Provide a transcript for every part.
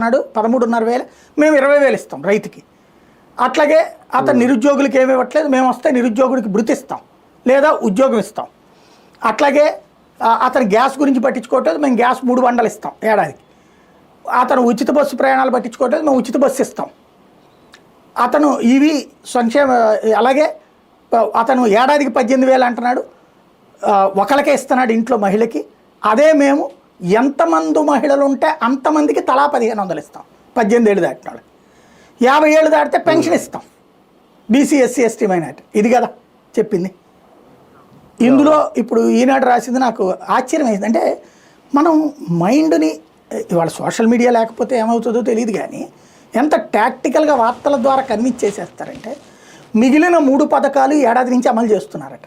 అన్నాడు 13,500 మేము 20,000 ఇస్తాం రైతుకి. అట్లాగే అతను నిరుద్యోగులకి ఏమి ఇవ్వట్లేదు, మేము వస్తే నిరుద్యోగుడికి భృతి ఇస్తాం లేదా ఉద్యోగం ఇస్తాం. అట్లాగే అతను గ్యాస్ గురించి పట్టించుకోవట్లేదు, మేము గ్యాస్ 3 బండలు ఇస్తాం ఏడాదికి. అతను ఉచిత బస్సు ప్రయాణాలు పట్టించుకోవట్లేదు, మేము ఉచిత బస్సు ఇస్తాం. అతను ఇవి సంక్షేమ, అలాగే అతను ఏడాదికి 18,000 అంటున్నాడు, ఒకరికే ఇస్తున్నాడు ఇంట్లో మహిళకి. అదే మేము ఎంతమంది మహిళలు ఉంటే అంతమందికి తలా 1,500 ఇస్తాం 18 ఏళ్ళు దాటిన వాళ్ళకి. 50 ఏళ్ళు దాటితే పెన్షన్ ఇస్తాం బీసీ ఎస్సీ ఎస్టీ మైనార్టీ. ఇది కదా చెప్పింది ఇందులో. ఇప్పుడు ఈనాడు రాసింది నాకు ఆశ్చర్యం అయింది. అంటే మనం మైండ్ని ఇవాళ సోషల్ మీడియా లేకపోతే ఏమవుతుందో తెలియదు, కానీ ఎంత టాక్టికల్గా వార్తల ద్వారా కన్విన్స్ చేసేస్తారంటే మిగిలిన 3 పథకాలు ఏడాది నుంచి అమలు చేస్తున్నారట.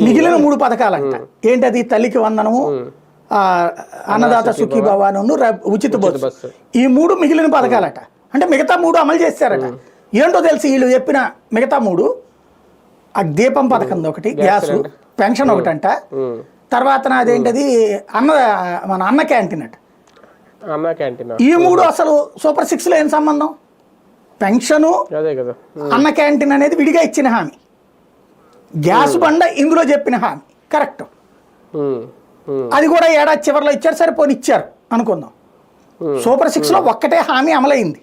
మిగిలిన 3 పథకాలంట. ఏంటది? తల్లికి వందనము, అన్నదాత సుఖీభవాను, ఉచిత బస్సు. ఈ 3 మిగిలిన పథకాలట. అంటే మిగతా 3 అమలు చేశారట. ఏంటో తెలిసి వీళ్ళు చెప్పిన మిగతా 3 ఆ దీపం పథకం ఒకటి, గ్యాసు, పెన్షన్ ఒకటంట, తర్వాత అదేంటది మన అన్న క్యాంటీన్ అట. ఈ 3 అసలు సూపర్ 6లో ఏం సంబంధం? పెన్షను, అన్న క్యాంటీన్ అనేది విడిగా ఇచ్చిన హామీ, గ్యాస్ బండ ఇందులో చెప్పిన హామీ కరెక్ట్. అది కూడా ఏడాది చివరిలో ఇచ్చారు, సరిపోని ఇచ్చారు అనుకుందాం. సూపర్ 6లో ఒక్కటే హామీ అమలైంది.